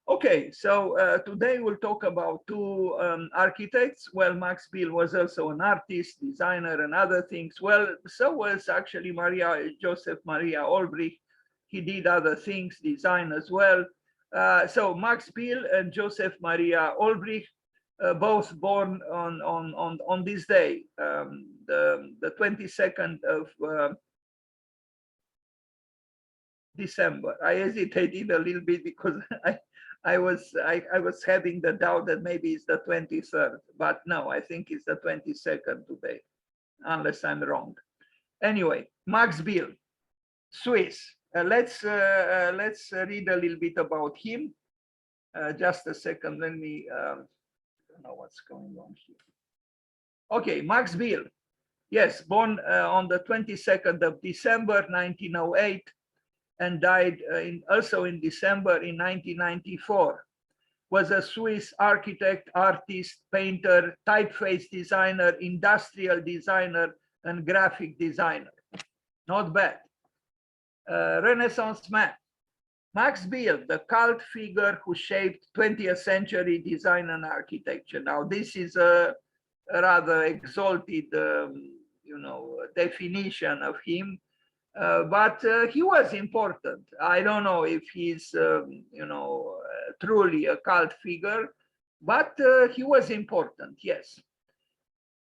Okay, so today we'll talk about two architects. Well, Max Biel was also an artist, designer, and other things. Well, so was actually Joseph Maria Olbrich. He did other things, design as well. So Max Biel and Joseph Maria Olbrich, both born on this day, the 22nd of December. I hesitated a little bit because I was having the doubt that maybe it's the 23rd, but no, I think it's the 22nd today, unless I'm wrong. Anyway, Max Biel, Swiss. Let's read a little bit about him. Just a second. Let me. I don't know what's going on here. Okay, Max Biel. Yes, born on the 22nd of December 1908. And died also in December in 1994, was a Swiss architect, artist, painter, typeface designer, industrial designer, and graphic designer. Not bad. Renaissance man. Max Biel, the cult figure who shaped 20th century design and architecture. Now, this is a rather exalted, definition of him. But he was important. I don't know if he's, truly a cult figure, but he was important, yes.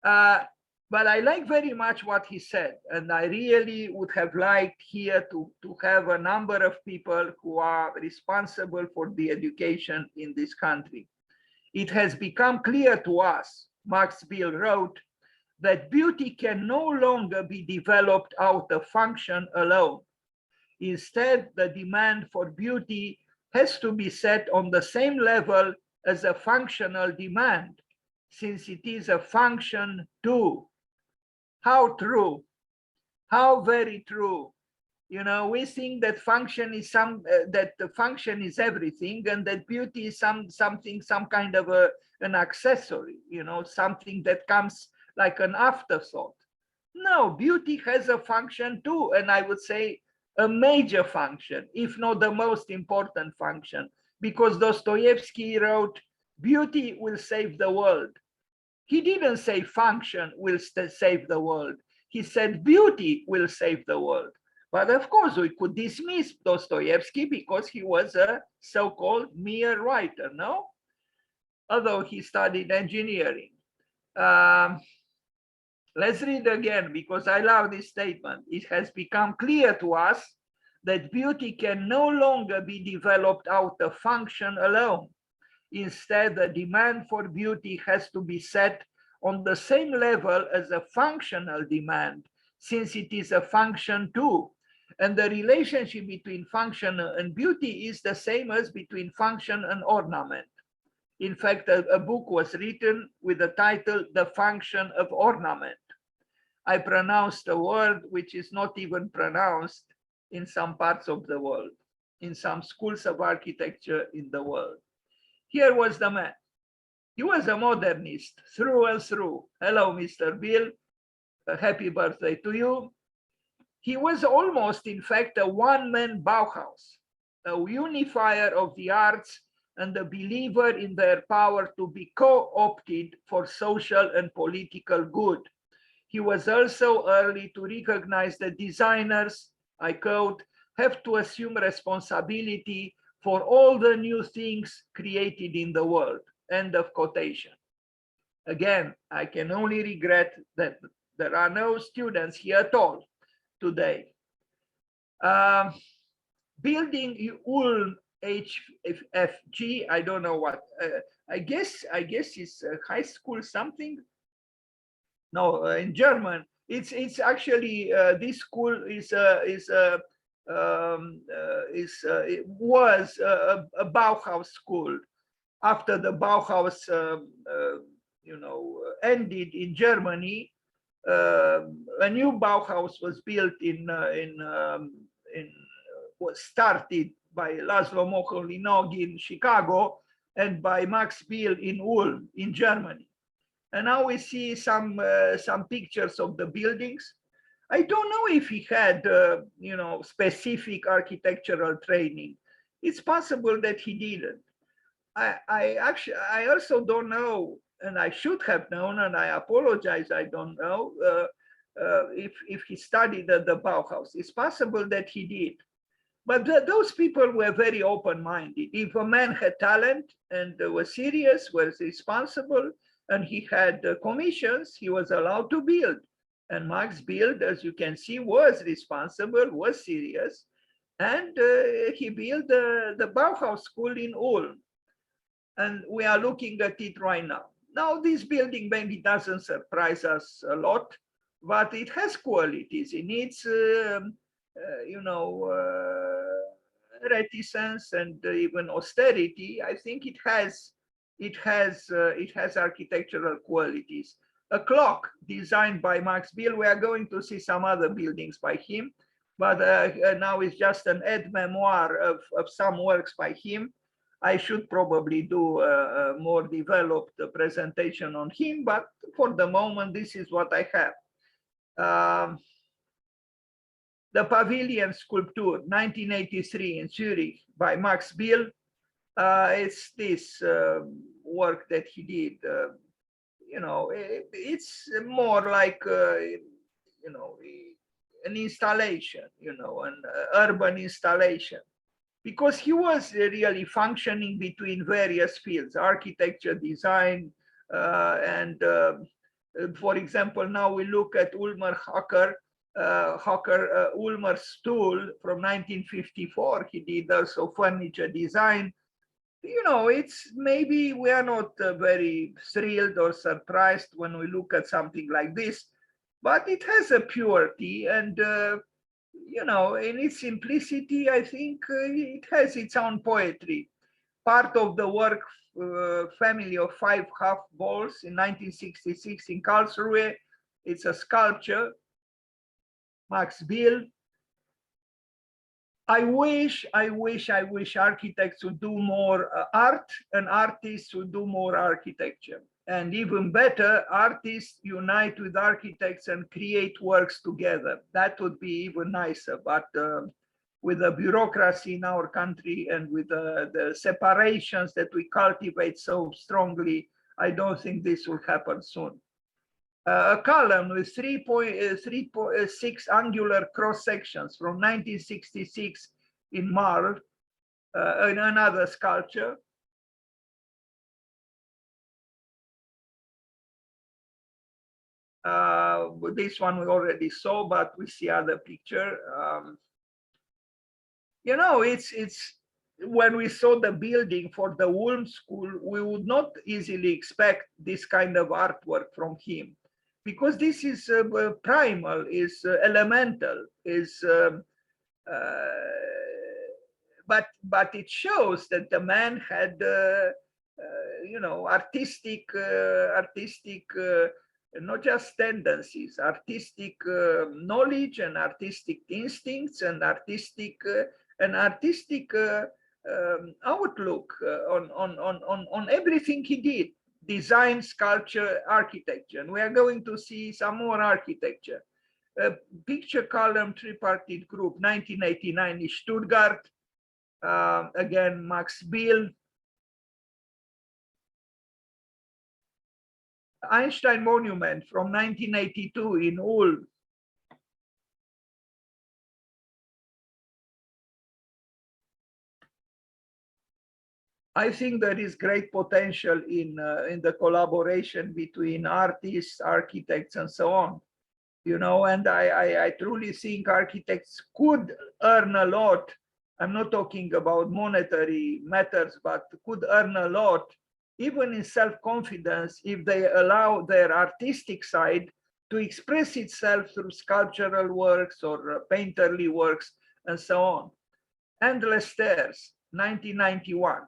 But I like very much what he said, and I really would have liked here to have a number of people who are responsible for the education in this country. It has become clear to us, Max Biel wrote, that beauty can no longer be developed out of function alone. Instead, the demand for beauty has to be set on the same level as a functional demand, since it is a function too. How true? How very true? You know, we think that function is that the function is everything, and that beauty is some kind of an accessory. You know, something that comes like an afterthought. No, beauty has a function too, and I would say a major function, if not the most important function, because Dostoevsky wrote, "Beauty will save the world." He didn't say function will save the world. He said beauty will save the world. But of course, we could dismiss Dostoevsky because he was a so-called mere writer, no? Although he studied engineering. Let's read again, because I love this statement. It has become clear to us that beauty can no longer be developed out of function alone. Instead, the demand for beauty has to be set on the same level as a functional demand, since it is a function too. And the relationship between function and beauty is the same as between function and ornament. In fact, a book was written with the title, "The Function of Ornament." I pronounced a word which is not even pronounced in some parts of the world, in some schools of architecture in the world. Here was the man. He was a modernist through and through. Hello, Mr. Biel. A happy birthday to you. He was almost, in fact, a one-man Bauhaus, a unifier of the arts and a believer in their power to be co-opted for social and political good. He was also early to recognize that designers, I quote, have to assume responsibility for all the new things created in the world, end of quotation. Again, I can only regret that there are no students here at all today. Building Ulm HFG, I don't know what, I guess it's a high school something. No, in German, it's actually this school it was a Bauhaus school. After the Bauhaus, ended in Germany, a new Bauhaus was built was started by Laszlo Moholy-Nagy in Chicago and by Max Biel in Ulm in Germany. And now we see some pictures of the buildings. I don't know if he had, specific architectural training. It's possible that he didn't. I also don't know, and I should have known, and I apologize, I don't know if he studied at the Bauhaus. It's possible that he did. But those people were very open-minded. If a man had talent and was serious, was responsible, and he had commissions, he was allowed to build. And Max built, as you can see, was responsible, was serious, and he built the Bauhaus school in Ulm. And we are looking at it right now. Now, this building maybe doesn't surprise us a lot, but it has qualities. It needs, reticence and even austerity. I think it has architectural qualities. A clock designed by Max Bill. We are going to see some other buildings by him, but now it's just an aide memoir of some works by him. I should probably do a more developed presentation on him, but for the moment, this is what I have. The Pavilion Sculpture, 1983 in Zurich by Max Bill. It's this work that he did. It's more like, an installation, an urban installation, because he was really functioning between various fields, architecture, design, and for example, now we look at Ulmer Hocker, Ulmer's stool from 1954. He did also furniture design. It's maybe we are not very thrilled or surprised when we look at something like this, but it has a purity and in its simplicity, I think it has its own poetry. Part of the work, Family of Five Half Balls in 1966 in Karlsruhe. It's a sculpture, Max Bill. I wish architects would do more art and artists would do more architecture. And even better, artists unite with architects and create works together. That would be even nicer. But with the bureaucracy in our country and with the separations that we cultivate so strongly, I don't think this will happen soon. A column with 3.6 angular cross sections from 1966 in Marl, in another sculpture. This one we already saw, but we see other picture. It's when we saw the building for the Ulm school, we would not easily expect this kind of artwork from him, because this is primal, is elemental, is but it shows that the man had artistic not just tendencies, artistic knowledge and artistic instincts and artistic outlook on everything he did. Design, sculpture, architecture. And we are going to see some more architecture. Picture column, tripartite group, 1989 in Stuttgart. Again, Max Bill. Einstein Monument from 1982 in Ulm. I think there is great potential in the collaboration between artists, architects, and so on. And I truly think architects could earn a lot. I'm not talking about monetary matters, but could earn a lot, even in self-confidence, if they allow their artistic side to express itself through sculptural works or painterly works, and so on. Endless Stairs, 1991.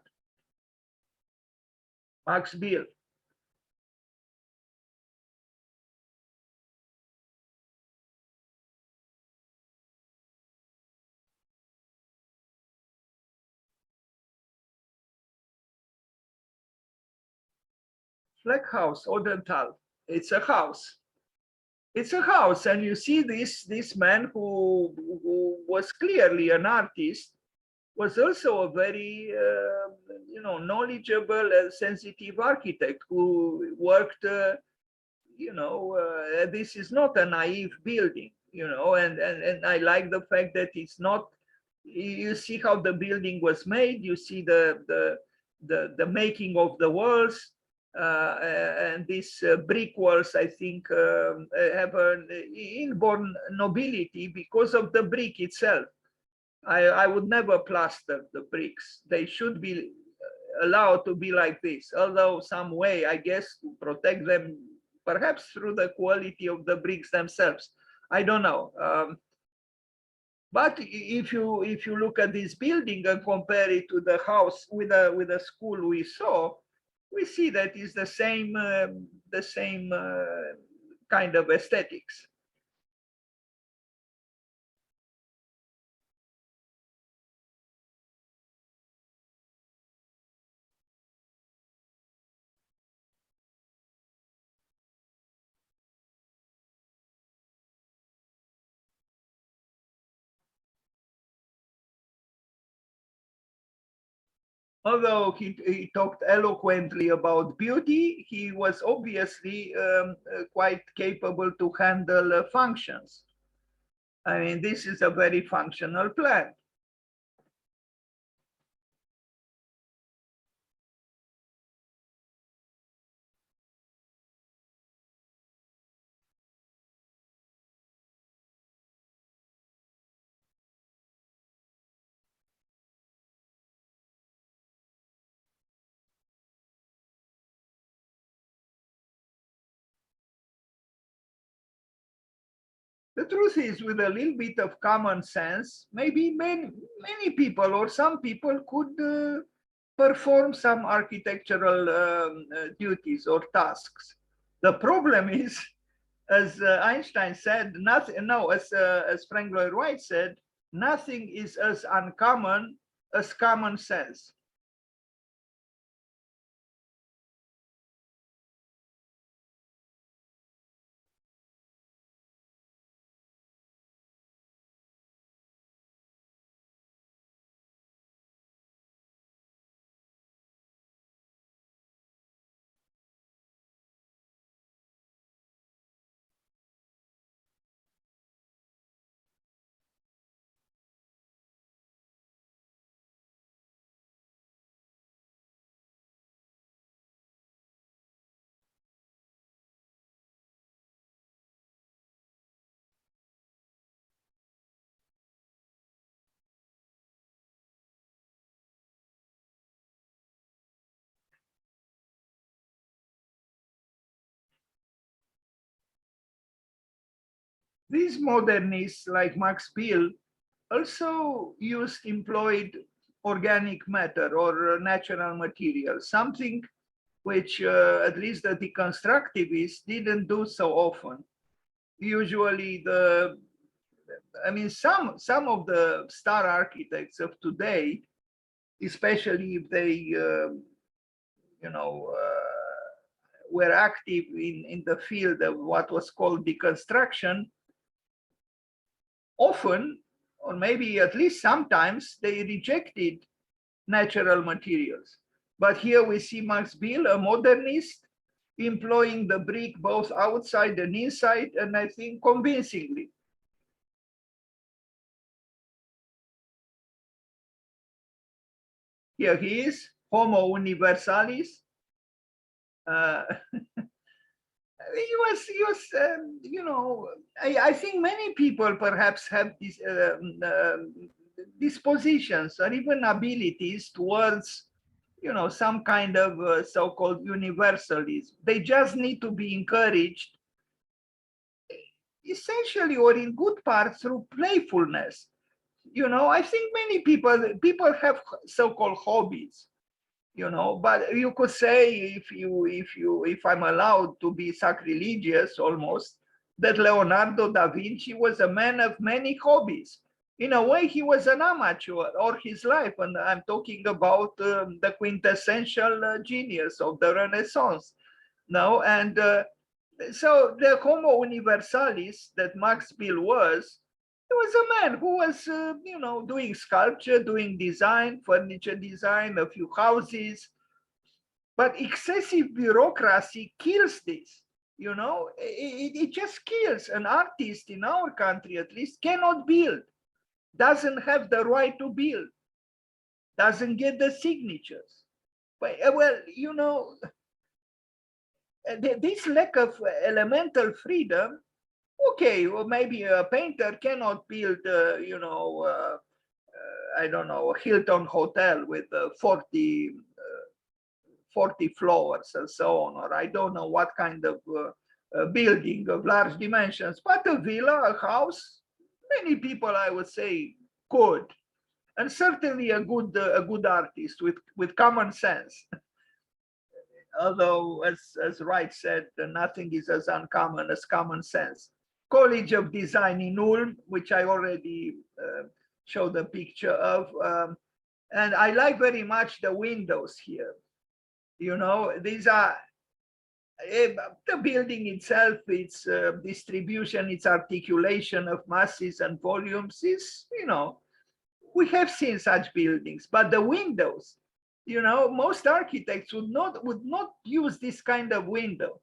Max Bill. Fleck House, Odenthal. It's a house. It's a house, and you see this man who was clearly an artist was also a very, knowledgeable and sensitive architect who worked, this is not a naive building, and I like the fact that it's not, you see how the building was made, you see the making of the walls, and these brick walls, I think, have an inborn nobility because of the brick itself. I would never plaster the bricks. They should be allowed to be like this, although some way, I guess, to protect them, perhaps through the quality of the bricks themselves. I don't know. But if you look at this building and compare it to the house with the school we saw, we see that it's the same kind of aesthetics. Although he talked eloquently about beauty, he was obviously quite capable to handle functions. I mean, this is a very functional plan. The truth is, with a little bit of common sense, maybe many people or some people could perform some architectural duties or tasks. The problem is, as Einstein said, nothing. No, as Frank Lloyd Wright said, nothing is as uncommon as common sense. These modernists, like Max Bill, also employed organic matter or natural material, something which at least the deconstructivists didn't do so often. Usually some of the star architects of today, especially if they, were active in the field of what was called deconstruction, often, or maybe at least sometimes, they rejected natural materials. But here we see Max Bill, a modernist, employing the brick both outside and inside, and I think convincingly. Here he is, Homo universalis. He was, I think many people perhaps have these dispositions or even abilities towards, some kind of so-called universalism. They just need to be encouraged, essentially, or in good part, through playfulness. I think many people have so-called hobbies, but you could say, if I'm allowed to be sacrilegious almost, that Leonardo da Vinci was a man of many hobbies. In a way, he was an amateur all his life, and I'm talking about the quintessential genius of the Renaissance. No, and so the Homo universalis that Max Bill was He was a man who was, you know, doing sculpture, doing design, furniture design, a few houses. But excessive bureaucracy kills this. You know, it just kills. An artist in our country, at least, cannot build, doesn't have the right to build, doesn't get the signatures. But, well, you know, this lack of elemental freedom, okay, well, maybe a painter cannot build, you know, I don't know, a Hilton hotel with 40 floors and so on, or I don't know what kind of building of large dimensions, but a villa, a house, many people, I would say, could, and certainly a good artist with common sense. Although, as Wright said, nothing is as uncommon as common sense. College of Design in Ulm, which I already showed a picture of, and I like very much the windows here. You know, these are the building itself, its distribution, its articulation of masses and volumes is, you know, we have seen such buildings, but the windows, you know, most architects would not use this kind of window,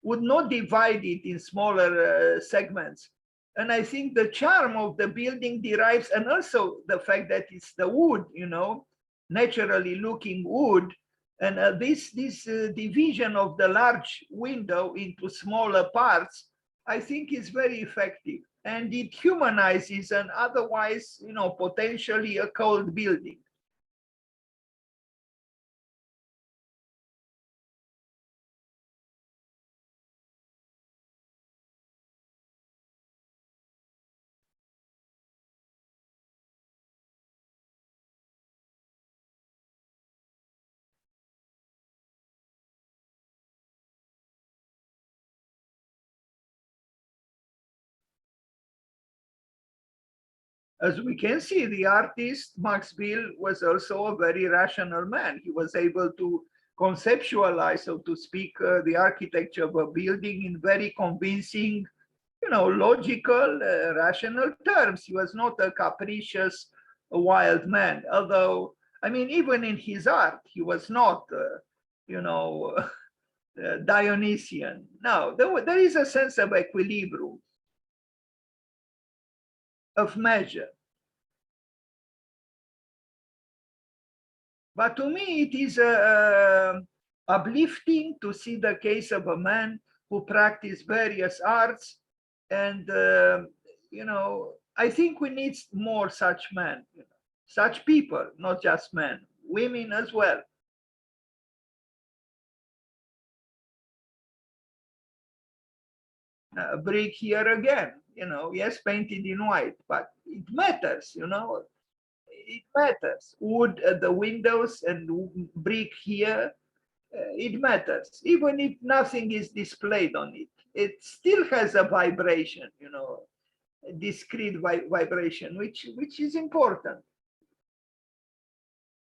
would not divide it in smaller segments. And I think the charm of the building derives, and also the fact that it's the wood, you know, naturally looking wood, and this division of the large window into smaller parts, I think is very effective, and it humanizes an otherwise, you know, potentially a cold building. As we can see, the artist Max Bill was also a very rational man. He was able to conceptualize, so to speak, the architecture of a building in very convincing, you know, logical, rational terms. He was not a capricious, wild man. Although, I mean, even in his art, he was not, you know, Dionysian. No, there is a sense of equilibrium, of measure. But to me, it is uplifting to see the case of a man who practiced various arts. And, you know, I think we need more such men, you know, such people, not just men, women as well. Brick here again, you know, yes, painted in white, but it matters, you know, it matters. Wood at the windows and brick here, it matters. Even if nothing is displayed on it, it still has a vibration, you know, a discrete vibration, which is important.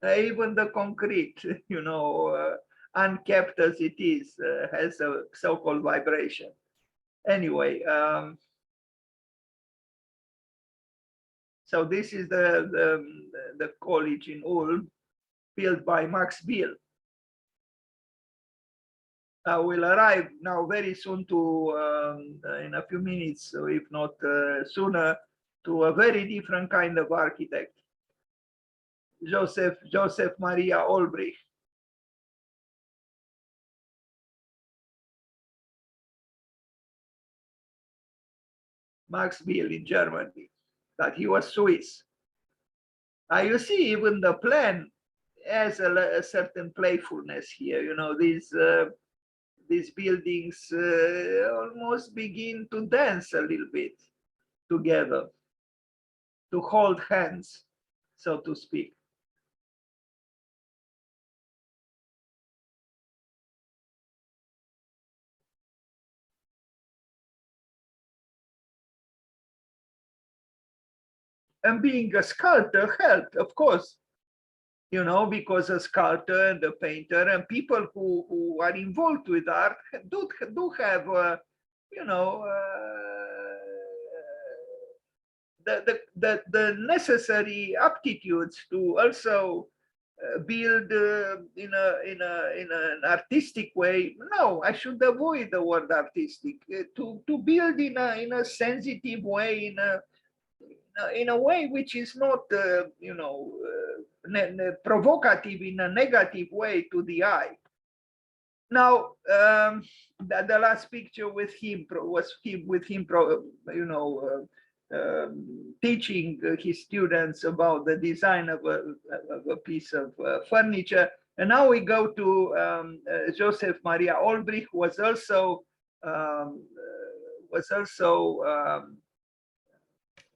Even the concrete, you know, unkept as it is, has a so-called vibration. Anyway, so this is the college in Ulm, built by Max Bill. Will arrive now very soon to, in a few minutes, so if not sooner, to a very different kind of architect, Joseph Maria Olbrich. Max Bill in Germany, but he was Swiss. You see, even the plan has a certain playfulness here. You know, these buildings almost begin to dance a little bit together, to hold hands, so to speak. And being a sculptor helped, of course, you know, because a sculptor and a painter and people who are involved with art do have, you know, the necessary aptitudes to also build in an artistic way. No, I should avoid the word artistic. To build in a sensitive way, in a way which is not provocative in a negative way to the eye. Now, the last picture with him was teaching his students about the design of a piece of furniture. And now we go to Joseph Maria Olbrich, who was also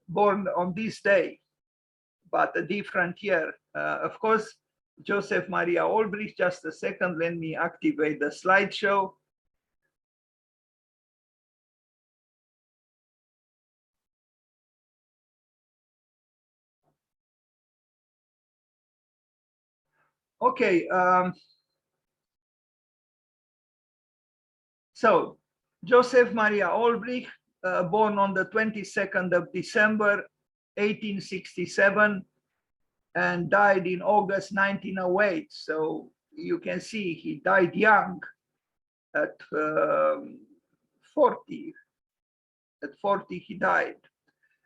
born on this day, but a different year. Of course, Joseph Maria Olbrich, just a second, let me activate the slideshow. Okay, so Joseph Maria Olbrich, born on the 22nd of December, 1867, and died in August 1908. So you can see he died young at 40. At 40, he died.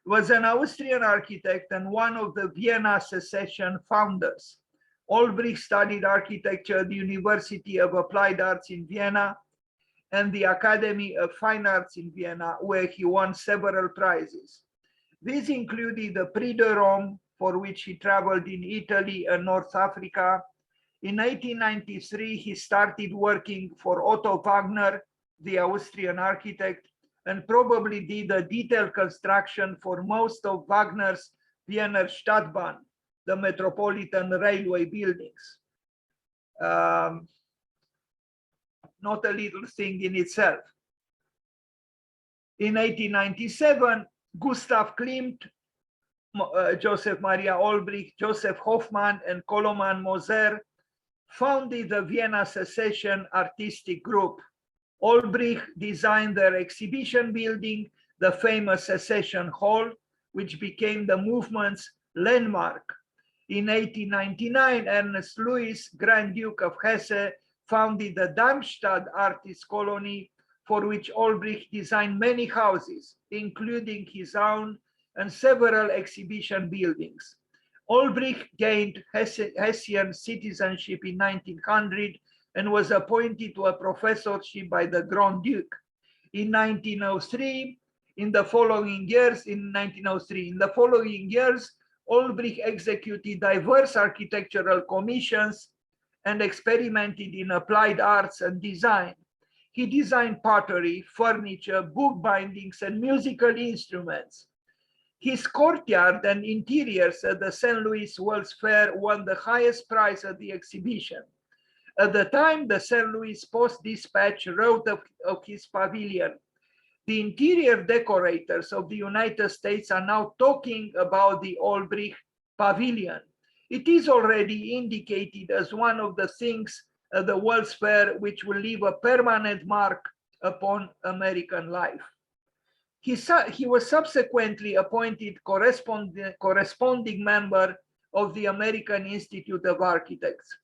Was an Austrian architect and one of the Vienna secession founders. Olbrich studied architecture at the University of Applied Arts in Vienna and the Academy of Fine Arts in Vienna, where he won several prizes. These included the Prix de Rome, for which he traveled in Italy and North Africa. In 1893, he started working for Otto Wagner, the Austrian architect, and probably did a detailed construction for most of Wagner's Wiener Stadtbahn, the metropolitan railway buildings. Not a little thing in itself. In 1897, Gustav Klimt, Joseph Maria Olbrich, Joseph Hoffmann, and Koloman Moser founded the Vienna Secession Artistic Group. Olbrich designed their exhibition building, the famous Secession Hall, which became the movement's landmark. In 1899, Ernst Louis, Grand Duke of Hesse, founded the Darmstadt Artist Colony, for which Olbrich designed many houses, including his own and several exhibition buildings. Olbrich gained Hessian citizenship in 1900 and was appointed to a professorship by the Grand Duke. In 1903, in the following years, Olbrich executed diverse architectural commissions and experimented in applied arts and design. He designed pottery, furniture, book bindings, and musical instruments. His courtyard and interiors at the St. Louis World's Fair won the highest prize at the exhibition. At the time, the St. Louis Post-Dispatch wrote of his pavilion, "The interior decorators of the United States are now talking about the Olbrich Pavilion. It is already indicated as one of the things at the World's Fair which will leave a permanent mark upon American life." He was subsequently appointed corresponding member of the American Institute of Architects.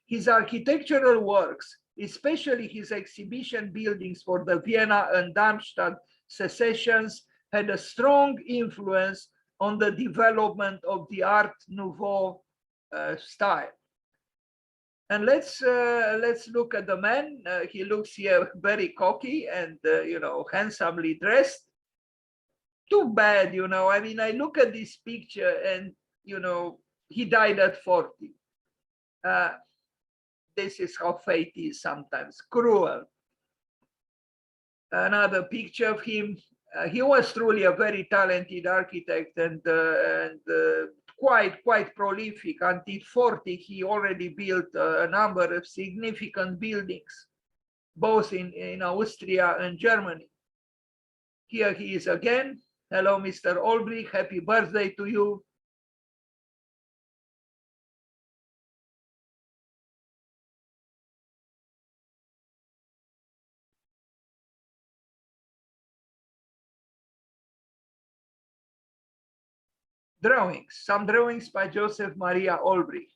His architectural works, especially his exhibition buildings for the Vienna and Darmstadt secessions, had a strong influence on the development of the Art Nouveau style. And let's look at the man. He looks here very cocky and handsomely dressed. Too bad, I mean, I look at this picture and he died at 40. This is how fate is sometimes, cruel. Another picture of him. He was truly a very talented architect and quite prolific. Until 40, he already built a number of significant buildings, both in Austria and Germany. Here he is again. Hello, Mr. Olbrich. Happy birthday to you. drawings, some drawings by Joseph Maria Olbrich.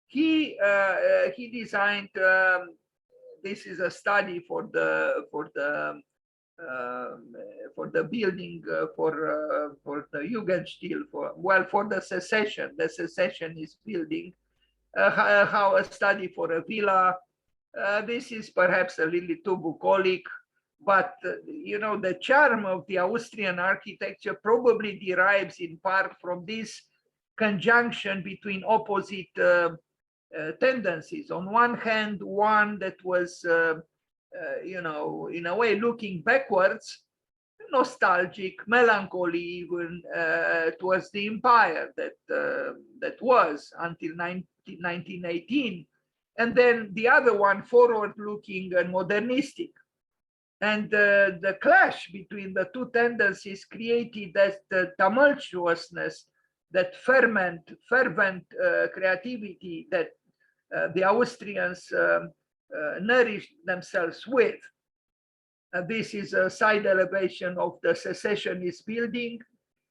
He designed. This is a study for the building for the Jugendstil, for the secessionist building, how a study for a villa. This is perhaps a little too bucolic, but you know, the charm of the Austrian architecture probably derives in part from this conjunction between opposite tendencies. On one hand, one that was you know, in a way looking backwards, nostalgic, melancholy even towards the empire that was until 1918. And then the other one, forward looking and modernistic. And the clash between the two tendencies created that tumultuousness, that fervent creativity that the Austrians nourished themselves with. This is a side elevation of the secessionist building.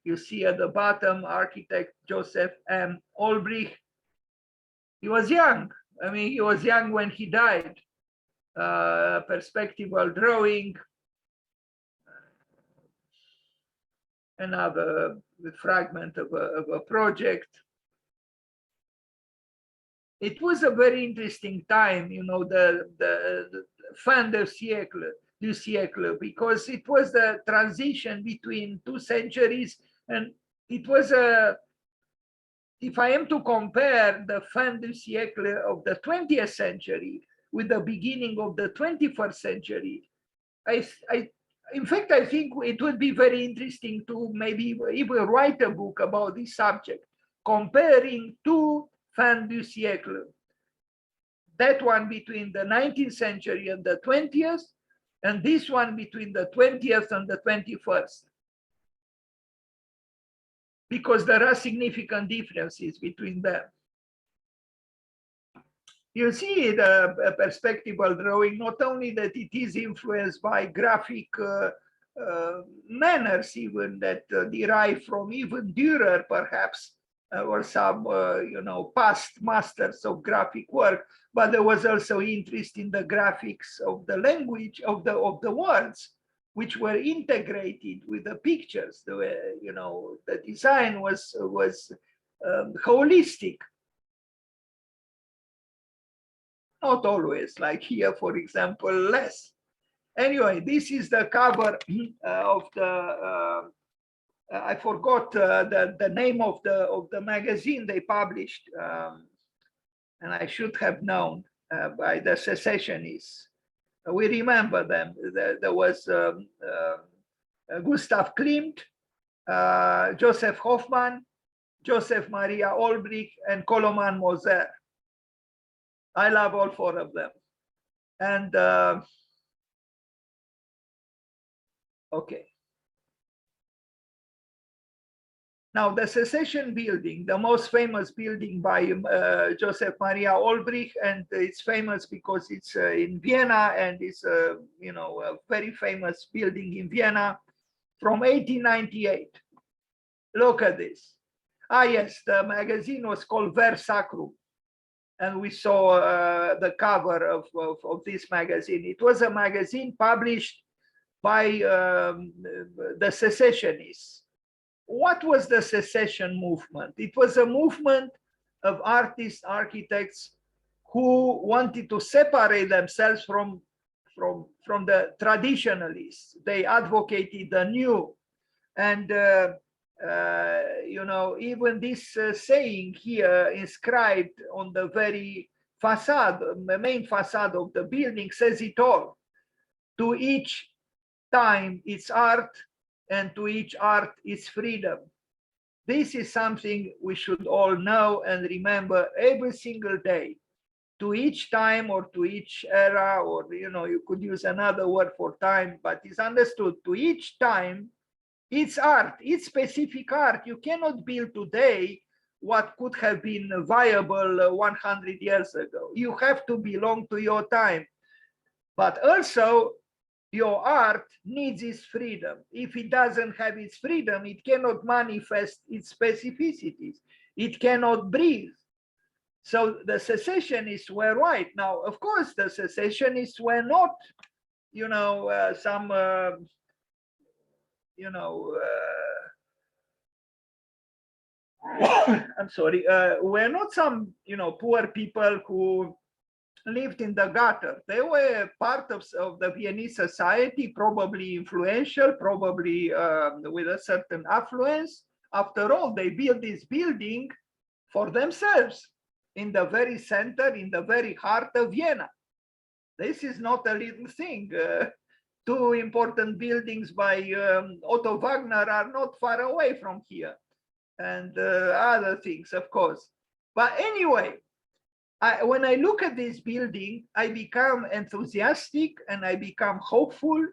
You see at the bottom, architect Joseph M. Olbrich. He was young. I mean, he was young when he died. Perspectival drawing. Another fragment of a project. It was a very interesting time, you know, the fin du siècle, because it was the transition between two centuries, and it was if I am to compare the fin du siècle of the 20th century with the beginning of the 21st century, in fact, I think it would be very interesting to maybe even write a book about this subject, comparing two fin du siècle, that one between the 19th century and the 20th, and this one between the 20th and the 21st. Because there are significant differences between them. You see the perspectival drawing, not only that it is influenced by graphic manners even that derive from even Dürer, perhaps, or some you know, past masters of graphic work, but there was also interest in the graphics of the language of the words, which were integrated with the pictures. You know, the design was holistic. Not always, like here, for example, less. Anyway, this is the cover of the. I forgot the name of the magazine they published, and I should have known by the secessionists. We remember them. There was Gustav Klimt, Joseph Hoffmann, Joseph Maria Olbrich, and Koloman Moser. I love all four of them. And okay. Now, the secession building, the most famous building by Joseph Maria Olbrich, and it's famous because it's in Vienna, and it's you know, a very famous building in Vienna from 1898. Look at this. Ah, yes, the magazine was called Ver Sacrum, and we saw the cover of this magazine. It was a magazine published by the secessionists. What was the secession movement? It was a movement of artists, architects who wanted to separate themselves from the traditionalists. They advocated the new. And you know, even this saying here inscribed on the very facade, the main facade of the building, says it all. To each time its art, and to each art its freedom. This is something we should all know and remember every single day. To each time, or to each era, or you know, you could use another word for time, but it's understood. To each time, its art, its specific art. You cannot build today what could have been viable 100 years ago. You have to belong to your time. But also, your art needs its freedom. If it doesn't have its freedom, it cannot manifest its specificities. It cannot breathe. So the secessionists were right. Now, of course, the secessionists were not, some, I'm sorry, were not some, poor people who lived in the gutter. They were part of the Viennese society, probably influential, probably with a certain affluence. After all, they built this building for themselves in the very center, in the very heart of Vienna. This is not a little thing. Two important buildings by Otto Wagner are not far away from here, and other things, of course. But anyway, when I look at this building, I become enthusiastic and I become hopeful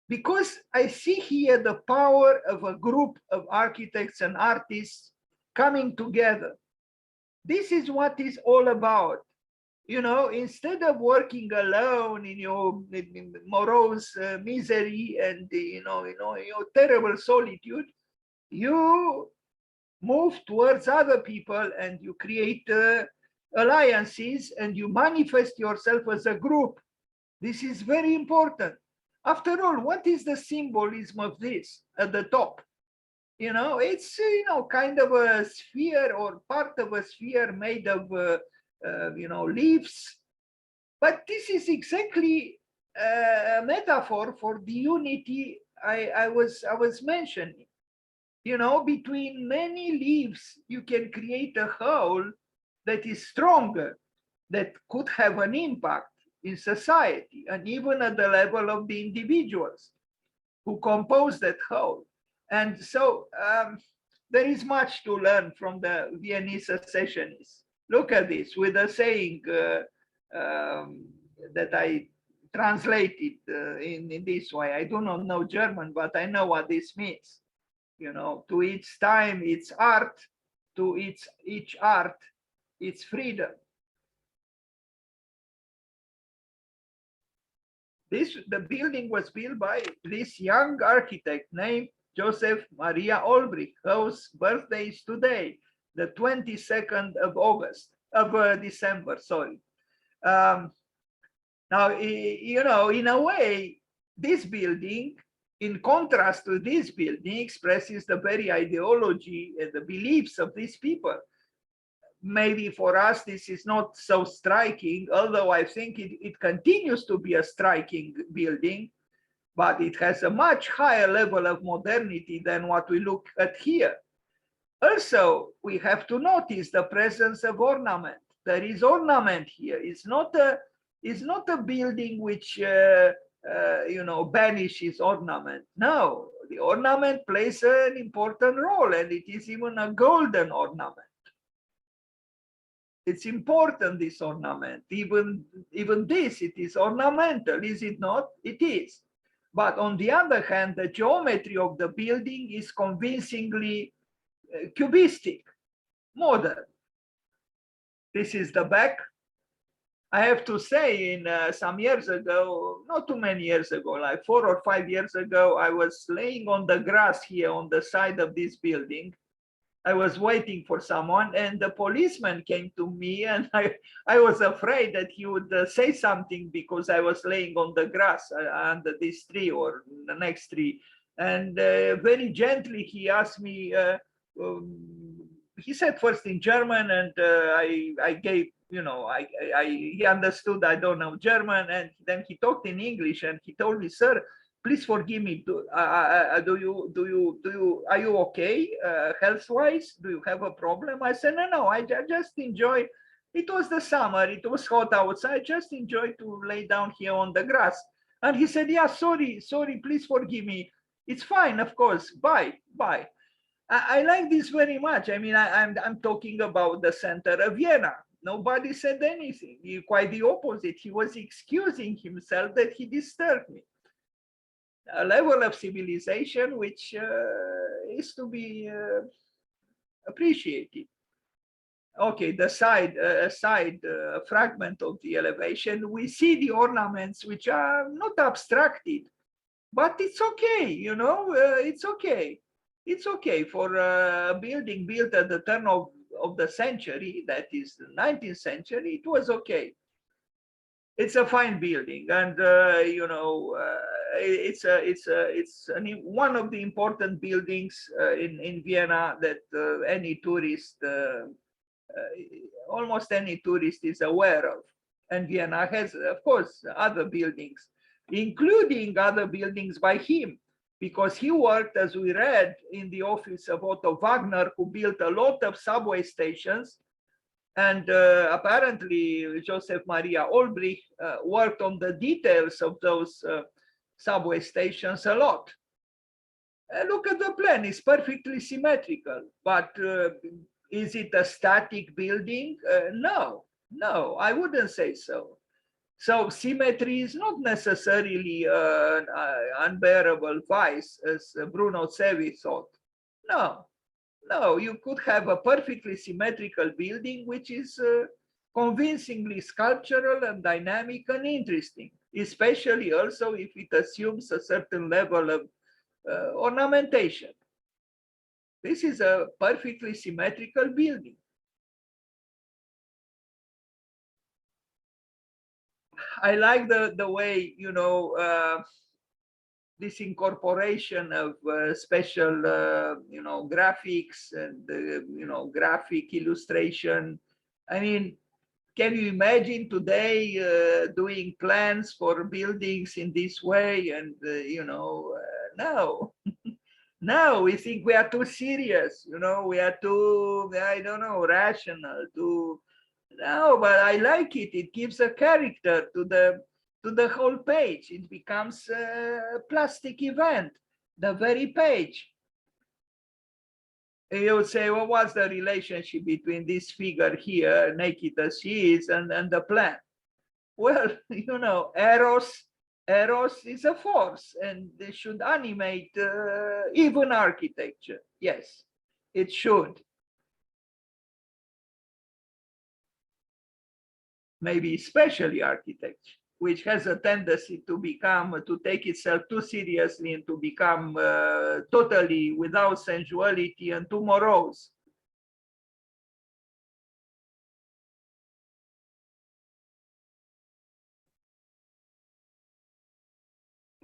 because I see here the power of a group of architects and artists coming together. This is what it's all about. Instead of working alone in your morose misery and your terrible solitude, you move towards other people and you create alliances and you manifest yourself as a group. This is very important. After all, what is the symbolism of this at the top? It's kind of a sphere or part of a sphere made of leaves. But this is exactly a metaphor for the unity I was mentioning. Between many leaves, you can create a whole that is stronger, that could have an impact in society and even at the level of the individuals who compose that whole. And so there is much to learn from the Viennese secessionists. Look at this with a saying that I translated in this way. I do not know German, but I know what this means. To each time, it's art, to each art, it's freedom. The building was built by this young architect named Joseph Maria Olbrich, whose birthday is today, the 22nd of December, sorry. Now, in a way, this building, in contrast to this building, expresses the very ideology and the beliefs of these people. Maybe for us, this is not so striking, although I think it continues to be a striking building, but it has a much higher level of modernity than what we look at here. Also, we have to notice the presence of ornament. There is ornament here. It's not a building which banishes ornament. No, the ornament plays an important role, and it is even a golden ornament. It's important, this ornament. Even this, it is ornamental, is it not? It is. But on the other hand, the geometry of the building is convincingly cubistic, modern. This is the back. I have to say, some years ago, not too many years ago, like 4 or 5 years ago, I was laying on the grass here on the side of this building. I was waiting for someone, and the policeman came to me, and I was afraid that he would say something because I was laying on the grass under this tree or the next tree. And very gently he asked me, he said first in German, and I gave, he understood I don't know German, and then he talked in English, and he told me, "Sir, please forgive me. Are you okay health-wise? Do you have a problem?" I said, no, I just enjoy. It was the summer. It was hot outside. Just enjoy to lay down here on the grass. And he said, "Yeah, sorry, please forgive me. It's fine, of course. Bye." I like this very much. I mean, I'm talking about the center of Vienna. Nobody said anything. Quite the opposite. He was excusing himself that he disturbed me. A level of civilization which is to be appreciated. Okay, the side fragment of the elevation, we see the ornaments which are not abstracted. but it's okay, you know, it's okay. It's okay for a building built at the turn of the century, that is the 19th century, it was okay. It's a fine building, and you know, one of the important buildings in Vienna that any tourist, almost any tourist is aware of. And Vienna has, of course, other buildings, including other buildings by him, because he worked, as we read, in the office of Otto Wagner, who built a lot of subway stations. And apparently, Joseph Maria Olbrich worked on the details of those subway stations a lot. Look at the plan, it's perfectly symmetrical, but is it a static building? No, no, I wouldn't say so. So symmetry is not necessarily an unbearable vice, as Bruno Sevi thought. No, no, you could have a perfectly symmetrical building, which is convincingly sculptural and dynamic and interesting, especially also if it assumes a certain level of ornamentation. This is a perfectly symmetrical building. I like the way, you know, this incorporation of special, you know, graphics and, you know, graphic illustration. I mean, can you imagine today doing plans for buildings in this way? And, you know, no, no, we think we are too serious, you know, we are too, I don't know, rational, too, no, but I like it. It gives a character to the whole page. It becomes a plastic event, the very page. And you would say, well, what's the relationship between this figure here, naked as she is, and the plan? Well, you know, Eros is a force, and they should animate even architecture. Yes, it should. Maybe especially architecture, which has a tendency to become, to take itself too seriously and to become totally without sensuality and too morose.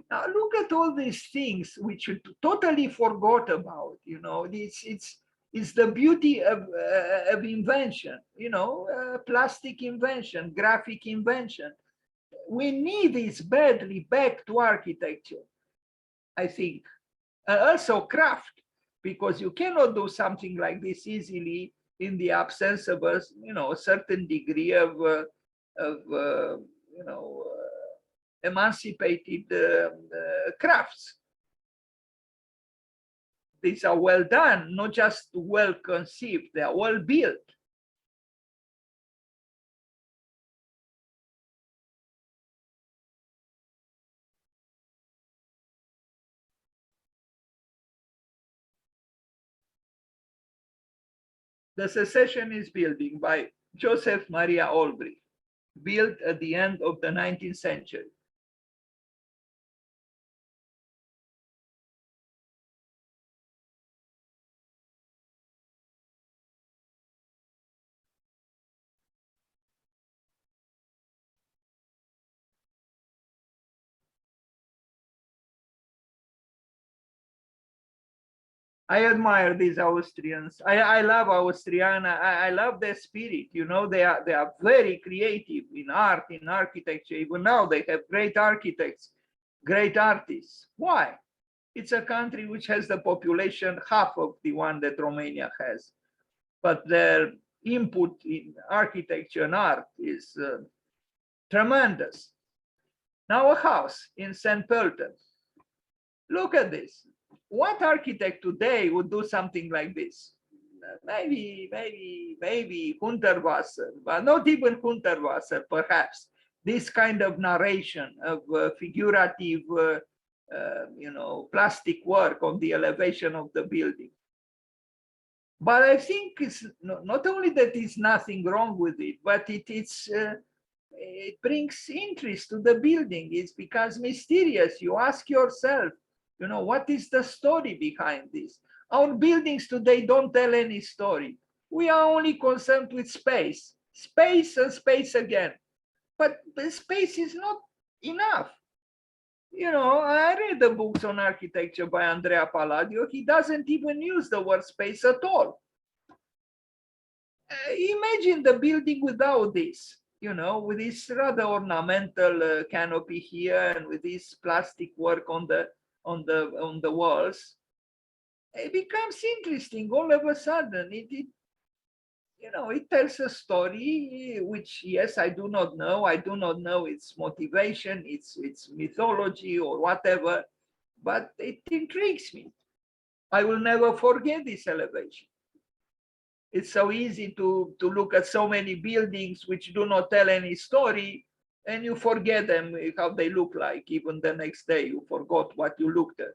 Now look at all these things which you totally forgot about. You know, it's the beauty of invention. You know, plastic invention, graphic invention. We need this badly back to architecture, I think. Also craft, because you cannot do something like this easily in the absence of a, you know, a certain degree of you know, emancipated crafts. These are well done, not just well conceived, they are well built. The Secessionist building by Joseph Maria Olbrich, built at the end of the 19th century. I admire these Austrians. I love Austrian. I love their spirit. You know, they are very creative in art, in architecture. Even now, they have great architects, great artists. Why? It's a country which has the population half of the one that Romania has, but their input in architecture and art is tremendous. Now, a house in St. Pölten. Look at this. What architect today would do something like this? Maybe Hundertwasser, but not even Hundertwasser, perhaps. This kind of narration of figurative, you know, plastic work on the elevation of the building. But I think it's not only that there's nothing wrong with it, but it's it brings interest to the building. It becomes mysterious. You ask yourself, you know, what is the story behind this? Our buildings today don't tell any story. We are only concerned with space, space and space again. But the space is not enough. You know, I read the books on architecture by Andrea Palladio. He doesn't even use the word space at all. Imagine the building without this, you know, with this rather ornamental canopy here and with this plastic work on the walls. It becomes interesting all of a sudden. You know, it tells a story which, yes, I do not know. I do not know its motivation, its mythology or whatever, but it intrigues me. I will never forget this elevation. It's so easy to look at so many buildings which do not tell any story, and you forget them, how they look like. Even the next day, you forgot what you looked at.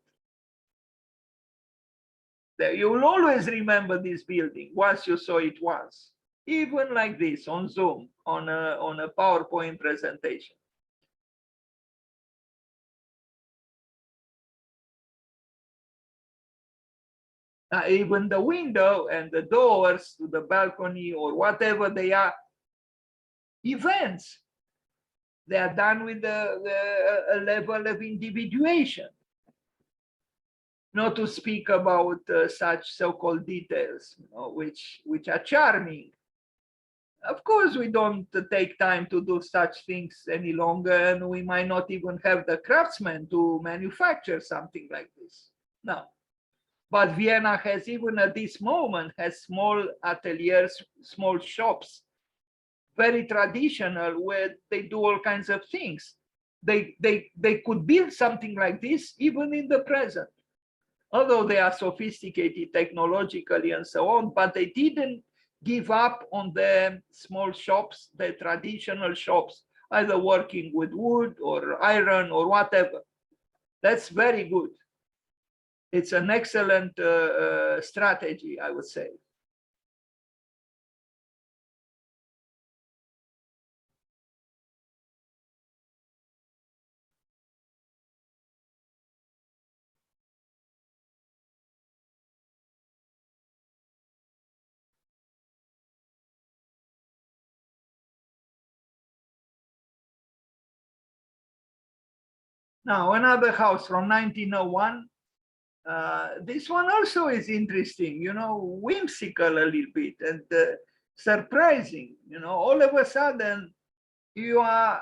You will always remember this building once you saw it once, even like this on Zoom, on a PowerPoint presentation. Even the window and the doors to the balcony or whatever they are, events, they are done with a level of individuation. Not to speak about such so-called details, you know, which are charming. Of course, we don't take time to do such things any longer, and we might not even have the craftsmen to manufacture something like this. No. But Vienna has, even at this moment, has small ateliers, small shops, very traditional, where they do all kinds of things. They could build something like this even in the present, although they are sophisticated technologically and so on, but they didn't give up on the small shops, the traditional shops, either working with wood or iron or whatever. That's very good. It's an excellent strategy, I would say. Now, another house from 1901. This one also is interesting, you know, whimsical a little bit and surprising. You know, all of a sudden you are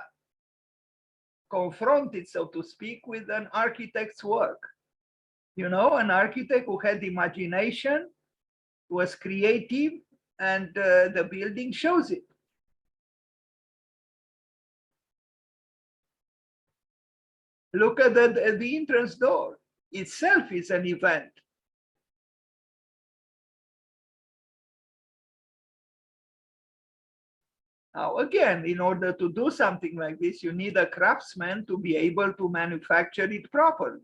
confronted, so to speak, with an architect's work. You know, an architect who had imagination, was creative, and the building shows it. Look at the entrance door itself is an event. Now, again, in order to do something like this, you need a craftsman to be able to manufacture it properly.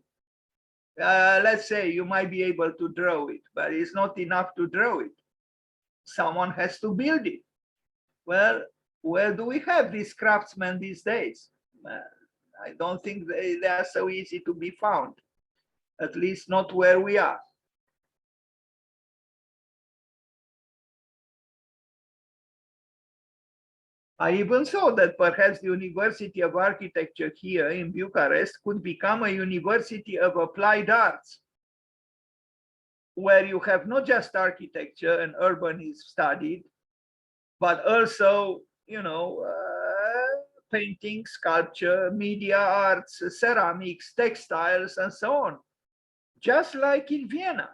Let's say you might be able to draw it, but it's not enough to draw it. Someone has to build it. Well, where do we have these craftsmen these days? I don't think they are so easy to be found, at least not where we are. I even saw that perhaps the University of Architecture here in Bucharest could become a university of applied arts, where you have not just architecture and urbanism studied, but also, you know, painting, sculpture, media arts, ceramics, textiles, and so on. Just like in Vienna,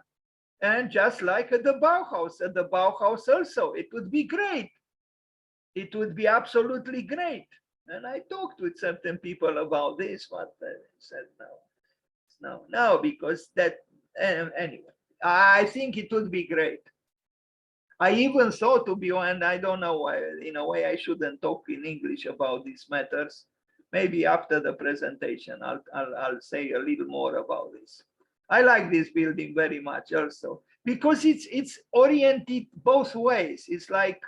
and just like at the Bauhaus. At the Bauhaus also, it would be great. It would be absolutely great. And I talked with certain people about this, but they said no, because that, anyway, I think it would be great. I even thought, to be honest, I don't know why, in a way I shouldn't talk in English about these matters. Maybe after the presentation, I'll say a little more about this. I like this building very much also, because it's oriented both ways. It's like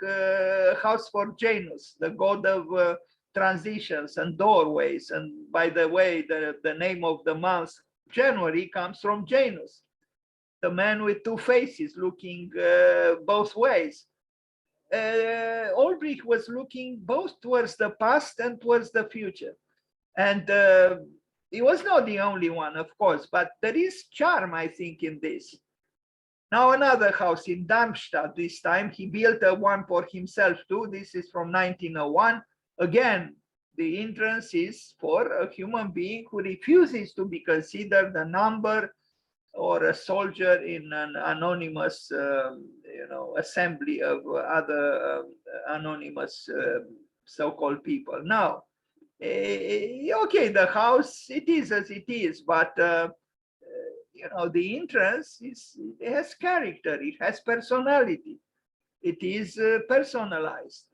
House for Janus, the god of transitions and doorways. And by the way, the name of the month, January, comes from Janus, the man with two faces looking both ways. Olbrich was looking both towards the past and towards the future. And he was not the only one, of course, but there is charm, I think, in this. Now another house in Darmstadt, this time he built a one for himself too. This is from 1901. Again, the entrance is for a human being who refuses to be considered a number or a soldier in an anonymous assembly of other anonymous so-called people. Now, okay, the house, it is as it is, but the entrance it has character, it has personality, it is personalized.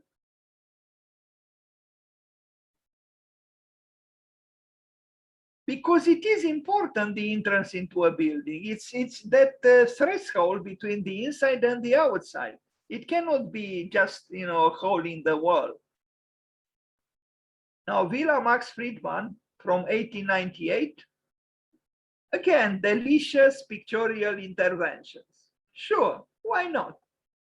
Because it is important, the entrance into a building. It's that threshold between the inside and the outside. It cannot be just a hole in the wall. Now, Villa Max Friedman from 1898. Again, delicious pictorial interventions. Sure, why not?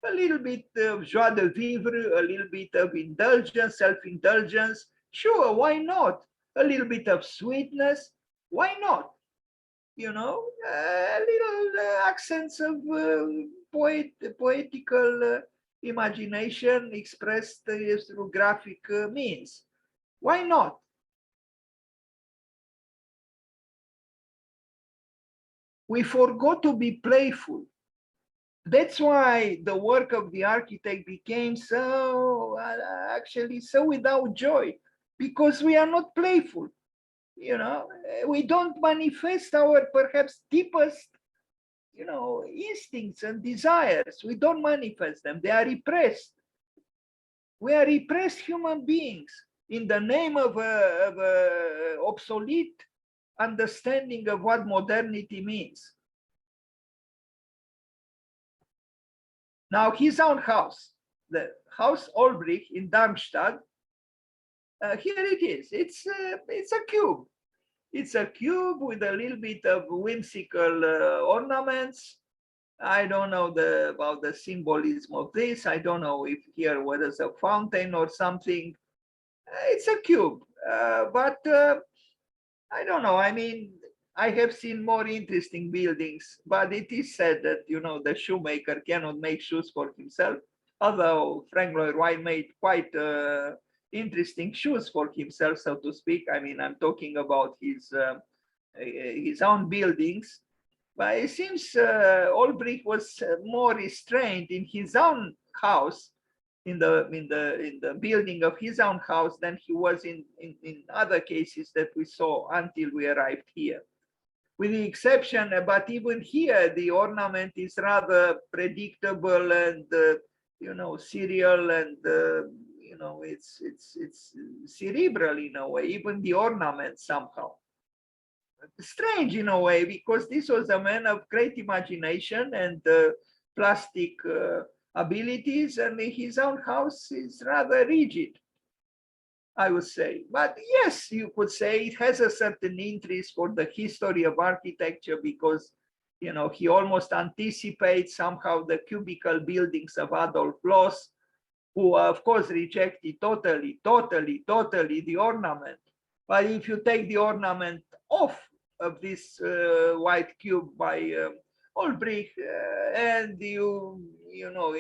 A little bit of joie de vivre, a little bit of indulgence, self-indulgence. Sure, why not? A little bit of sweetness. Why not? Little accents of poetical imagination expressed through graphic means. Why not? We forgot to be playful. That's why the work of the architect became so without joy, because we are not playful. We don't manifest our perhaps deepest instincts and desires. We don't manifest them. They are repressed. We are repressed human beings in the name of a obsolete understanding of what modernity means. Now, his own house, the house Olbrich in Darmstadt, here it is. It's a cube. It's a cube with a little bit of whimsical ornaments. I don't know about the symbolism of this. I don't know if here was a fountain or something. It's a cube, but I don't know. I mean, I have seen more interesting buildings, but it is said that, the shoemaker cannot make shoes for himself, although Frank Lloyd Wright made quite interesting shoes for himself, so to speak. I mean, I'm talking about his own buildings, but it seems Olbrich was more restrained in his own house, in the building of his own house, than he was in other cases that we saw until we arrived here. With the exception, but even here, the ornament is rather predictable and serial, and it's cerebral in a way. Even the ornament somehow strange in a way, because this was a man of great imagination and plastic abilities, and his own house is rather rigid, I would say. But yes, you could say it has a certain interest for the history of architecture, because he almost anticipates somehow the cubical buildings of Adolf Loos, who of course rejected totally the ornament. But if you take the ornament off of this white cube by Olbrich, and you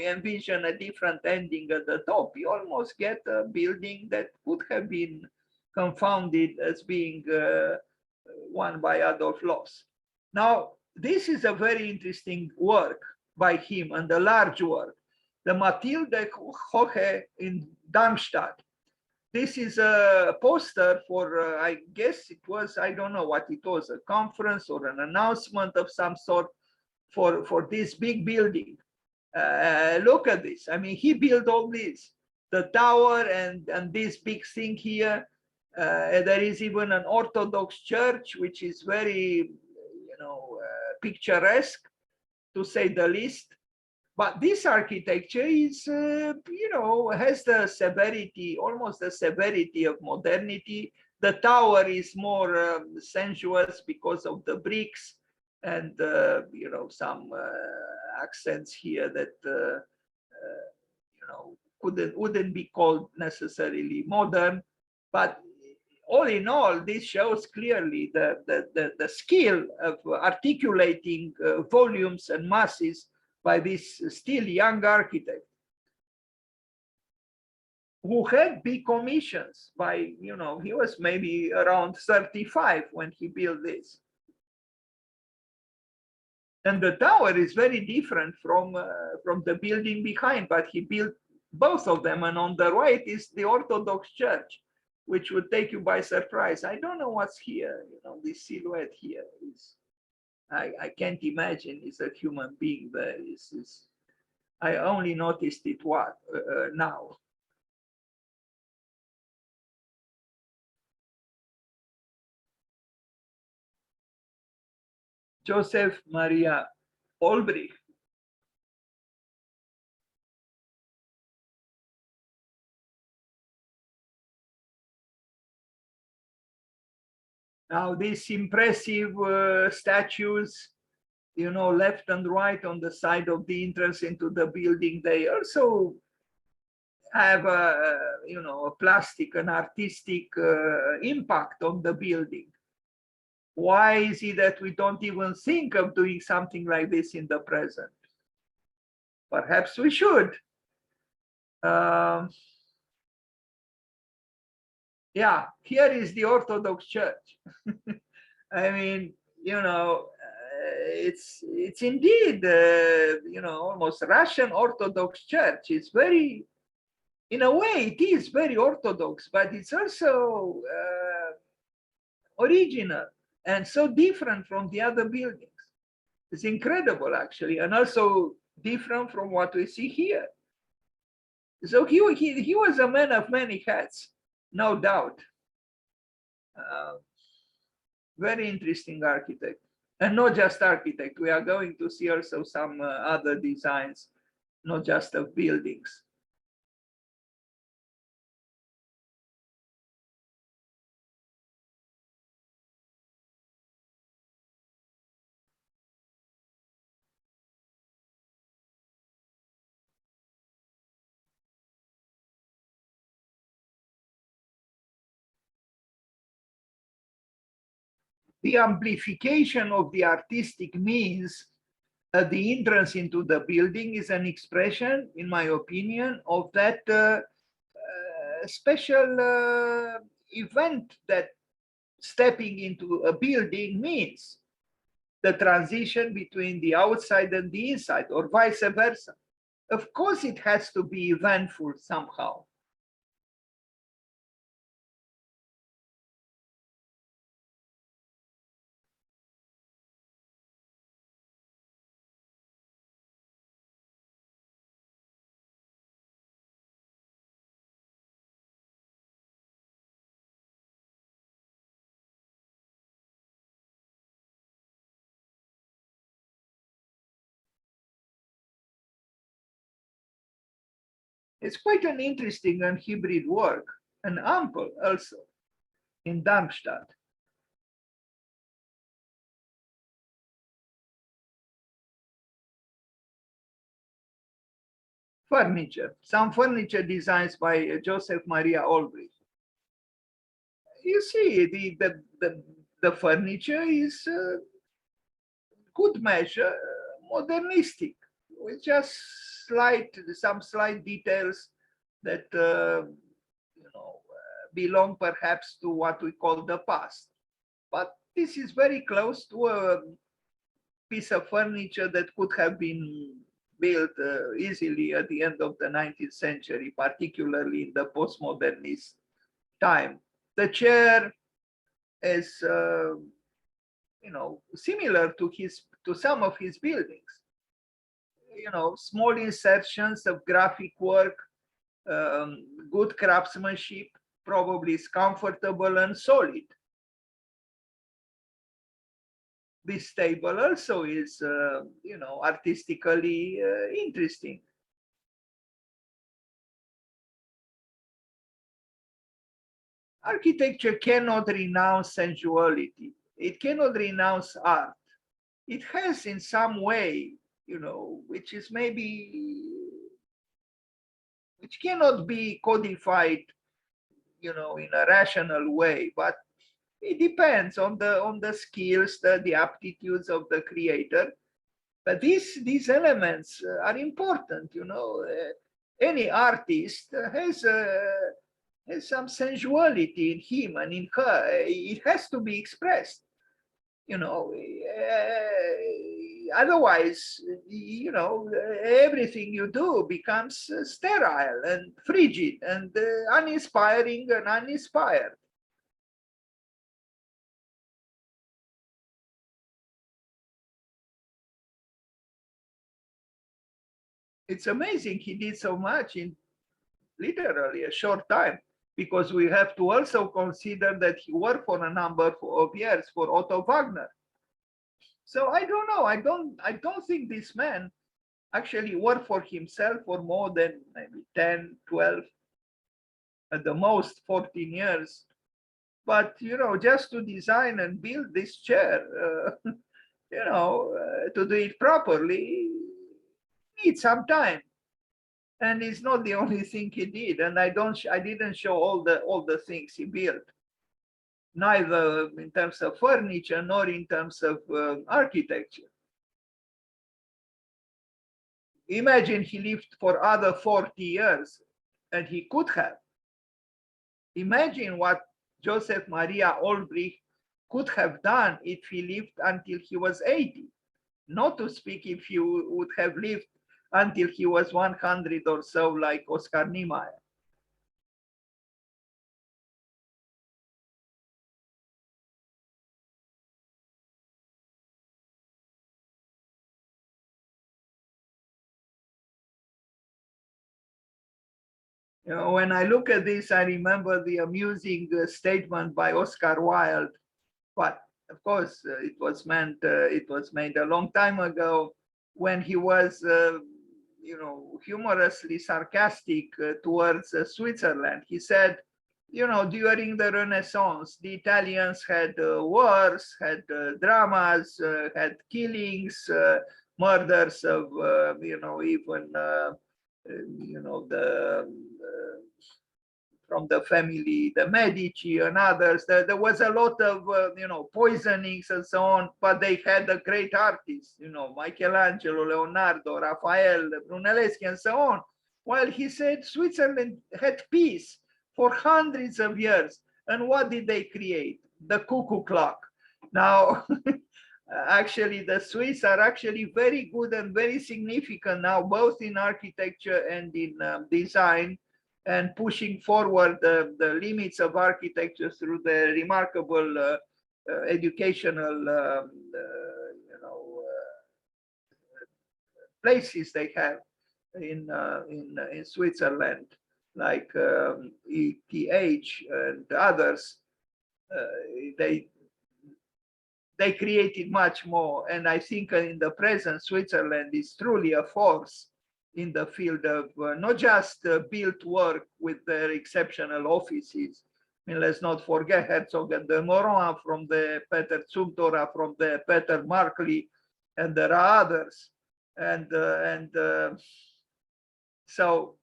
envision a different ending at the top, you almost get a building that could have been confounded as being one by Adolf Loos. Now, this is a very interesting work by him, and a large work, the Mathilde Hoche in Darmstadt. This is a poster for, I guess it was, I don't know what it was, a conference or an announcement of some sort for this big building. Look at this. I mean, he built all this, the tower and this big thing here. There is even an Orthodox church, which is very, picturesque, to say the least. But this architecture is, you know, has the severity, almost the severity of modernity. The tower is more sensuous because of the bricks and, you know, some accents here that, you know, wouldn't be called necessarily modern. But all in all, this shows clearly the skill of articulating volumes and masses by this still young architect, who had big commissions by, you know, he was maybe around 35 when he built this. And the tower is very different from the building behind, but he built both of them. And on the right is the Orthodox Church, which would take you by surprise. I don't know what's here, you know, this silhouette here is, I can't imagine it's a human being there. I only noticed it now. Joseph Maria Olbrich. Now these impressive statues, you know, left and right on the side of the entrance into the building, they also have a, you know, a plastic and artistic impact on the building. Why is it that we don't even think of doing something like this in the present? Perhaps we should. Yeah, here is the Orthodox Church. I mean, you know, it's indeed, you know, almost Russian Orthodox Church. It's very, in a way, it is very Orthodox, but it's also original and so different from the other buildings. It's incredible, actually, and also different from what we see here. So he was a man of many hats, no doubt. Very interesting architect, and not just architect. We are going to see also some other designs, not just of buildings. The amplification of the artistic means at the entrance into the building is an expression, in my opinion, of that special event that stepping into a building means, the transition between the outside and the inside, or vice versa. Of course, it has to be eventful somehow. It's quite an interesting and hybrid work, and ample also, in Darmstadt. Furniture, some furniture designs by Joseph Maria Olbrich. You see, the furniture is good measure modernistic, with just some slight details that you know, belong perhaps to what we call the past. But this is very close to a piece of furniture that could have been built easily at the end of the 19th century, particularly in the postmodernist time. The chair is, you know, similar to some of his buildings. You know, small insertions of graphic work, good craftsmanship, probably is comfortable and solid. this table also is, artistically interesting. Architecture cannot renounce sensuality. It cannot renounce art. It has in some way, which is maybe, which cannot be codified, in a rational way, but it depends on the skills, the aptitudes of the creator. But these elements are important, any artist has some sensuality in him and in her. It has to be expressed, otherwise, everything you do becomes sterile and frigid and uninspiring and uninspired. It's amazing he did so much in literally a short time, because we have to also consider that he worked for a number of years for Otto Wagner. So I don't know. I don't think this man actually worked for himself for more than maybe 10, 12, at the most 14 years. But just to design and build this chair, to do it properly, needs some time. And it's not the only thing he did. And I didn't show all the things he built, neither in terms of furniture nor in terms of architecture. Imagine he lived for other 40 years, and he could have. Imagine what Joseph Maria Olbrich could have done if he lived until he was 80. Not to speak if he would have lived until he was 100 or so, like Oscar Niemeyer. When I look at this, I remember the amusing statement by Oscar Wilde, but of course it was made a long time ago, when he was, humorously sarcastic towards Switzerland. He said, during the Renaissance, the Italians had wars, had dramas, had killings, murders of, even from the family, the Medici and others. There was a lot of, poisonings and so on, but they had a great artists, Michelangelo, Leonardo, Raphael, Brunelleschi, and so on. While he said Switzerland had peace for hundreds of years. And what did they create? The cuckoo clock. Now, actually, the Swiss are actually very good and very significant now, both in architecture and in design, and pushing forward the limits of architecture through the remarkable educational, places they have in Switzerland, like ETH and others. They created much more, and I think in the present, Switzerland is truly a force in the field of not just built work with their exceptional offices. I mean, let's not forget Herzog and de Meuron, from the Peter Zumthor, from the Peter Markley, and there are others. And so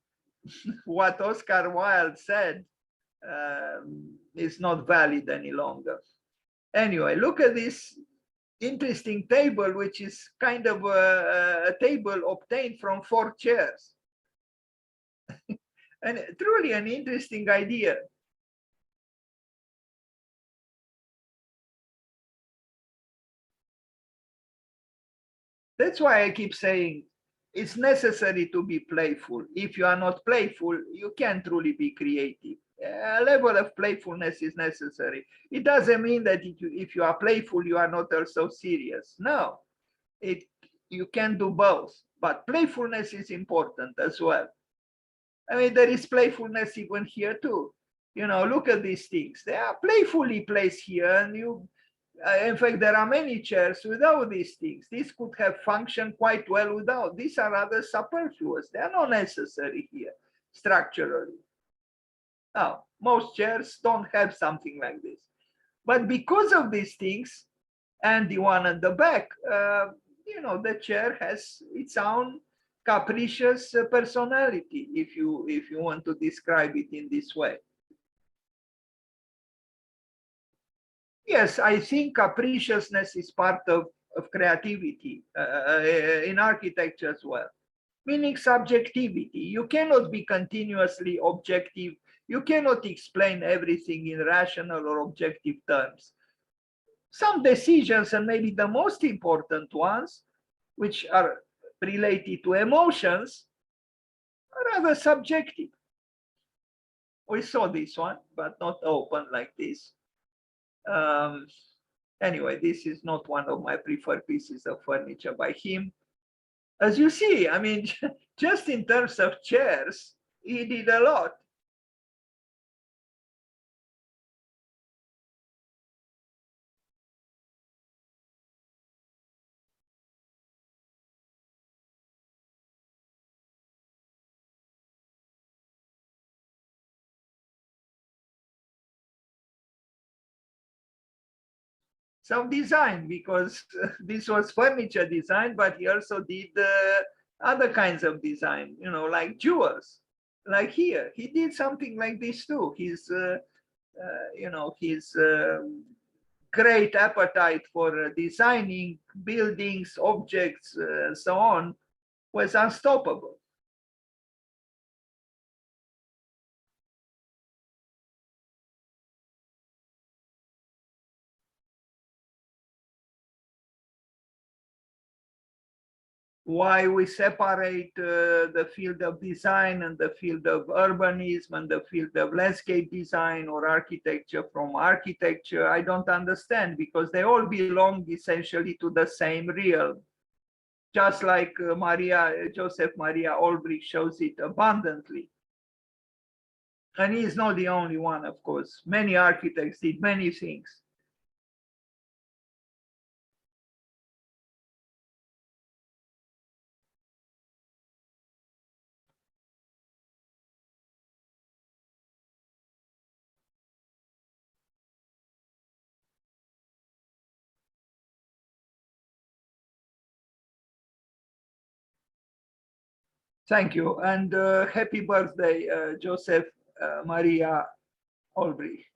what Oscar Wilde said is not valid any longer. Anyway, look at this interesting table, which is kind of a table obtained from 4 chairs. And truly an interesting idea. That's why I keep saying it's necessary to be playful. If you are not playful, you can't truly be creative. A level of playfulness is necessary. It doesn't mean that if you are playful, you are not also serious. No, you can do both, but playfulness is important as well. I mean, there is playfulness even here too. Look at these things. They are playfully placed here, and In fact, there are many chairs without these things. These could have functioned quite well without. These are rather superfluous. They are not necessary here structurally. Now, most chairs don't have something like this. But because of these things, and the one at the back, the chair has its own capricious personality, if you want to describe it in this way. Yes, I think capriciousness is part of creativity in architecture as well, meaning subjectivity. You cannot be continuously objective. You cannot explain everything in rational or objective terms. Some decisions, and maybe the most important ones, which are related to emotions, are rather subjective. We saw this one, but not open like this. Anyway, this is not one of my preferred pieces of furniture by him. As you see, I mean, just in terms of chairs, he did a lot. Some design, because this was furniture design, but he also did other kinds of design, like jewels. Like here, he did something like this too. His great appetite for designing buildings, objects, so on, was unstoppable. Why we separate the field of design and the field of urbanism and the field of landscape design or architecture from architecture, I don't understand, because they all belong essentially to the same realm. Just like Joseph Maria Olbrich shows it abundantly. And he is not the only one, of course. Many architects did many things. Thank you. And happy birthday, Joseph Maria Olbrich.